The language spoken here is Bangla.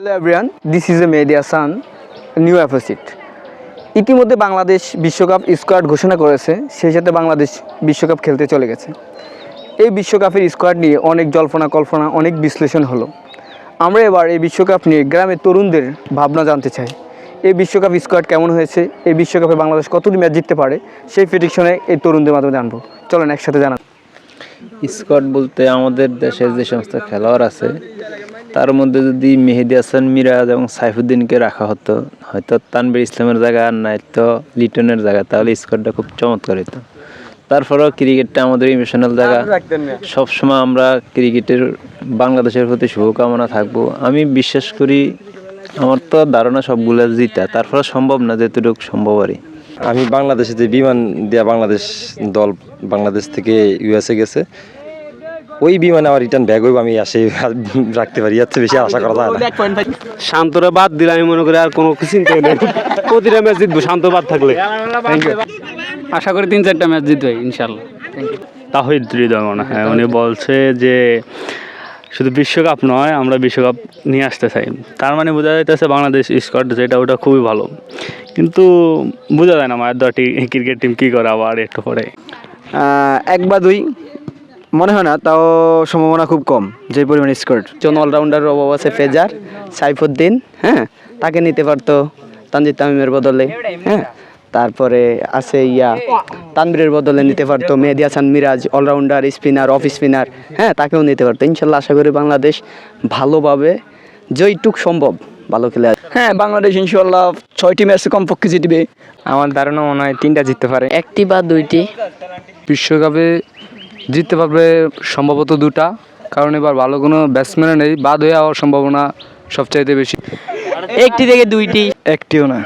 Hello everyone, this is a Media Sun new episode. ইতিমধ্যে বাংলাদেশ বিশ্বকাপ স্কোয়াড ঘোষণা করেছে, সেই সাথে বাংলাদেশ বিশ্বকাপ খেলতে চলে গেছে। এই বিশ্বকাপের স্কোয়াড নিয়ে অনেক জল্পনা কল্পনা, অনেক বিশ্লেষণ হলো। আমরা এবার এই বিশ্বকাপ নিয়ে গ্রামের তরুণদের ভাবনা জানতে চাই। এই বিশ্বকাপ স্কোয়াড কেমন হয়েছে, এই বিশ্বকাপে বাংলাদেশ কতটি ম্যাচ জিততে পারে, সেই প্রেডিকশনে এই তরুণদের মাধ্যমে জানবো। চলেন একসাথে জানান। স্কোয়াড বলতে আমাদের দেশের যে সমস্ত খেলোয়াড় আছে তার মধ্যে যদি মেহেদী হাসান মিরাজ এবং সাইফুদ্দিনকে রাখা হতো, হয়তো তানভীর ইসলামের জায়গা আর নয়তো লিটনের জায়গা, তাহলে স্কোয়াডটা খুব চমৎকার হতো। তারপরেও ক্রিকেটটা আমাদের ইমোশনাল জায়গা, সবসময় আমরা ক্রিকেটের বাংলাদেশের প্রতি শুভকামনা থাকবো। আমি বিশ্বাস করি, আমার তো ধারণা সবগুলো জিতা, তারপরে সম্ভব না যেটুকু সম্ভব আর কি। আমি বাংলাদেশে যে বিমান দেওয়া বাংলাদেশ দল বাংলাদেশ থেকে ইউএসএ গেছে, ওই বিমানে আমার রিটার্ন ব্যাগ হইব, আমি আসে রাখতে পারি, এর চেয়ে বেশি আশা করা যায় না। শান্তরা বাদ দিলে আমি মনে করি আর কোনো চিন্তা নেই, প্রতিটা ম্যাচ জিতবো শান্ত বাদ থাকলে। আশা করি 3-4টা ম্যাচ জিতবে ইনশাল্লাহ। তাহিদ হৃদয় মনে হয় উনি বলছে যে শুধু বিশ্বকাপ নয়, আমরা বিশ্বকাপ নিয়ে আসতে চাই। তার মানে বোঝা যাইতেছে বাংলাদেশ স্কোয়াড যেটা ওটা খুবই ভালো, কিন্তু বোঝা যায় না মায়ের দলটি ক্রিকেট টিম কী করে আবার একটু পরে। 1 বা 2 মনে হয় না, তাও সম্ভাবনা খুব কম যে পরিমাণ স্কোয়াড। জন অলরাউন্ডারের অভাব আছে, ফেজার, সাইফুদ্দিন, হ্যাঁ তাকে নিতে পারতো তানজিদ তামিমের বদলে, হ্যাঁ তারপরে আছে তানভীরের বদলে নিতে পারতো Mehidy Hasan Miraz, allrounder, spinner, off spinner, হ্যাঁ তাকেও নিতে পারতো। ইনশাল্লাহ আশা করি বাংলাদেশ ভালোভাবে যেইটুক সম্ভব ভালো খেলে। হ্যাঁ বাংলাদেশ ইনশাল্লাহ 6টি ম্যাচে কমপক্ষে জিতবে। আমার ধারণা মনে হয় 3টা জিততে পারে, 1টি বা 2টি। বিশ্বকাপে জিততে পারবে সম্ভবত 2টা, কারণ এবার ভালো কোনো ব্যাটসম্যান নেই, বাদ হয়ে যাওয়ার সম্ভাবনা সবচাইতে বেশি। 1টি থেকে 2টি। একটিও না।